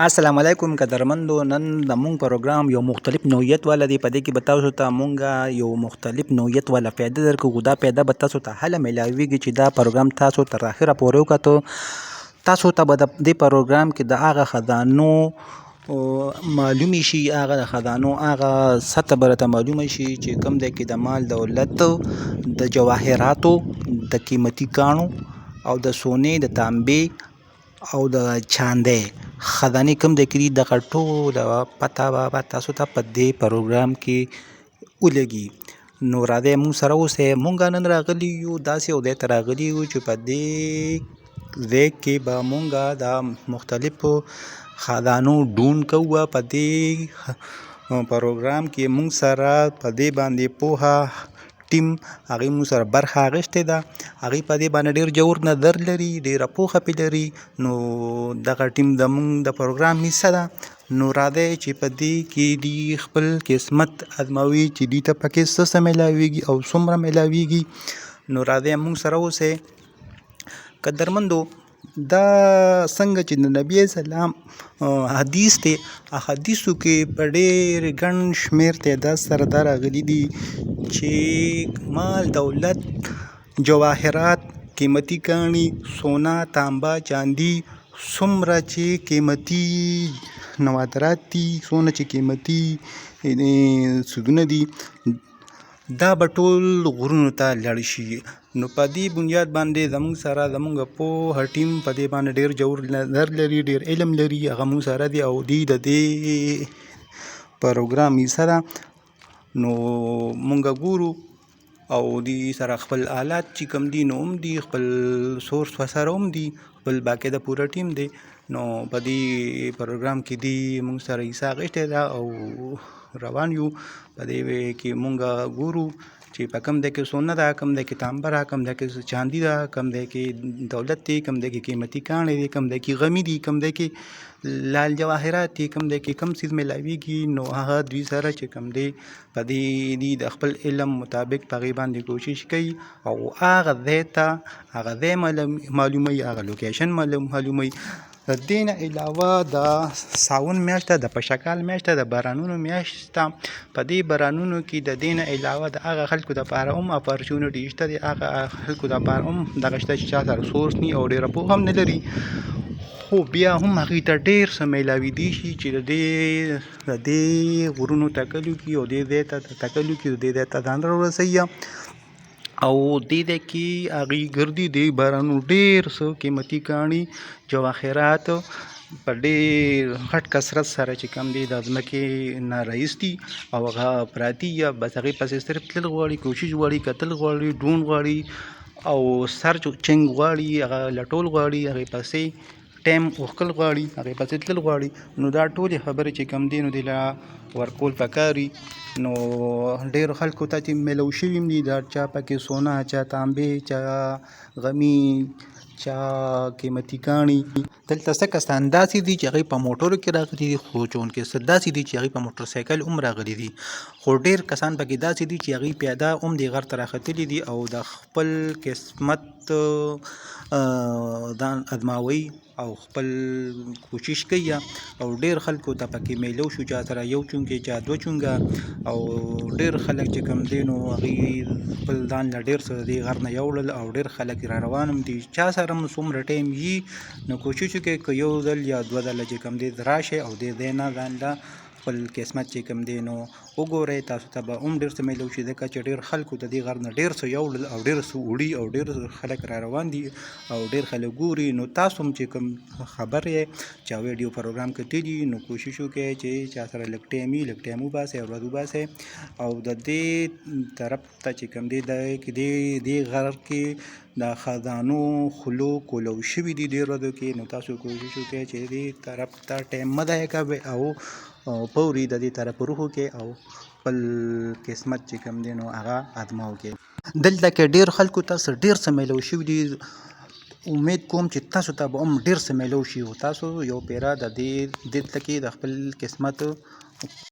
السلام علیکم قدرمندو. نن د مونږ پروګرام یو مختلف نوعیت والا دی. په دې کې به تاسو ته مونږه یو مختلف نوعیت والا پیدا درکړو. دا پیدا به تاسو ته هله میلاویږي چې دا پروګرام تاسو تر اخره پورې وکتو. تاسو ته به د دې پروګرام کې د هغه خزانو معلومې شي، هغه د خزانو هغه سطح به راته معلومه شي چې کوم دی کې د مال دولت، د جواهراتو، د قیمتي کاڼو او د سونې، د تانبې او د چاندې خزانې کوم ځای کې دي، دغه ټوله پته به تاسو ته په دې پروګرام کې ولګي. نو راځئ موږ سره اوسئ. موږ نن راغلي یو داسې یو ځای ته راغلي یو چې په دې ځای کې به موږ د مختلفو خزانو ډون کوو. په دې پروګرام کې موږ سره په دې باندې پوهه ټیم هغې موږ سره برخه اخیستې ده. هغې په دې باندې ډېر ژور نظر لري، ډېره پوهه پرې لري. نو دغه ټیم زموږ د پروګرام حصه ده. نو راځئ چې په دې کې دوی خپل قسمت ازموي چې دوی ته پکې څه میلاویږي او څومره میلاویږي. نو راځئ موږ سره اوسئ. قدرمندو، دا څنګه چې د نبي سلام حدیث دی، حدیثو کې په ډېر ګڼ شمېر تعداد سره دا راغلي دي چې مال دولت، جواهرات، قیمتي کاڼي، سونا، تانبه، چاندي، څومره چې قیمتي نوادرات دي، څومره چې قیمتي څیزونه دي، دا به ټول غرونو ته لاړ شي. نو په دې بنیاد باندې زموږ سره زموږ پوهه ټیم په دې باندې ډېر ژور نظر لري، ډېر علم لري. هغه موږ سره دي او دوی د دې پروګرام حصه ده. نو موږ ګورو او دوی سره خپل آلات چې کوم دي نو هم دي، خپل سورس ورسره هم دي، خپل باقاعده پوره ټیم دی. نو په دې پروګرام کې دوی موږ سره حصه اخیستې ده او روان یو. په دې کې موږ ګورو چې په کوم ځای کې سونه ده، کوم ځای کې تانبه ده، کوم ځای کې چاندي ده، کوم ځای کې دولت دی، کوم ځای کې قیمتي کاڼي دي، کوم ځای کې غمي دي، کوم ځای کې لال جواهرات دي، کوم ځای کې کوم څیز میلاویږي. نو هغه دوی سره چې کوم دی په دې دوی د خپل علم مطابق په هغې باندې کوشش کوي او هغه ځای ته هغه ځای معلوموي، هغه لوکیشن معلوموي. د دې نه علاوه د ساون میاشت ده، د پشکال میاشت ده، د بارانونو میاشت ده. په دې بارانونو کې د دې نه علاوه د هغه خلکو دپاره هم اپارچونټي شته دي، هغه خلکو دپاره هم دغه شته چې چا سره سورس نه وي او ډېره پوهه هم نه لري، خو بیا هم هغوی ته ډېر څه میلاویدی شي چې د دې غرونو ټاکلو کې او دې ځای ته ټاکلو کې د دې ځای ته ځان راورسوي. او دې ځای کې هغوی ګرځي، د بارانونو ډېر څه قیمتي کاڼي، جواهرات په ډېر غټ کثرت سره چې کوم دی د ځمکې نه راایستي او هغه پراته یا بس هغې پسې صرف تلل غواړي، کوشش غواړي، کتل غواړي، ډرون غواړي او سرچ چنګ غواړي، هغه لټول غواړي، هغې پسې ټایم اوښکل غواړي، هغې پسې تلل غواړي. نو دا ټولې خبرې چې کوم دی نو دې له ورکول پکار وي. نو ډېرو خلکو ته چې میلاو شوي هم دي، دا چا پکې سونا، چا تانبې، چا غمي، چا قیمتي کاڼي. دلته څه کسان داسې دي چې هغوی په موټرو کې راغلي دي، خو چونکې څه داسې دي چې هغوی په موټر سایکل هم راغلي دي، خو ډېر کسان پکې داسې دي چې هغوی پیاده هم دې غر ته راختلي دي او د خپل قسمت ځان ازموي او خپل کوشش کوي. او ډېر خلکو ته پکې میلو شو، چا سره یو چونګې، چا دوه چونګه، او ډېر خلک چې کوم دی نو هغوی خپل ځان له ډېر څه دې غر نه یوړل او ډېر خلک را روان هم دي. چا سره هم څومره ټایم وي نو کوشش وکړئ که یو ځل یا دوه ځله چې کوم دی راشئ او دې ځای نه ځان له خپل قسمت چې کوم دی نو وګورئ. تاسو ته به هم ډېر څه میلو شي، ځکه چې ډېر خلکو د دې غر نه ډېر څه یوړل او ډېر څه وړي او ډېر خلک را روان دي او ډېر خلک ګوري. نو تاسو هم چې کوم خبر یې چې ویډیو پروګرام کتلي نو کوشش وکړئ چې چا سره لږ ټایم وي لږ ټایم وباسئ او ورځ وباسئ. او د دې طرف ته چې کوم دی دې غر کې د خزانو خلو کولو شوي دي ډېر ورځو کې. نو تاسو کوشش وکړئ چې دې طرف ته ټایم مه ضایع کوئ او پورې د دې طرف روح وکړئ او خپل قسمت چې کوم دی نو هغه ازمو وکړئ. دلته کې ډېر خلکو ته ډېر څه میلو شوي دي. امید کوم چې تاسو ته به هم ډېر څه میلو شي او تاسو یو پیره د دې دلته کې د خپل قسمت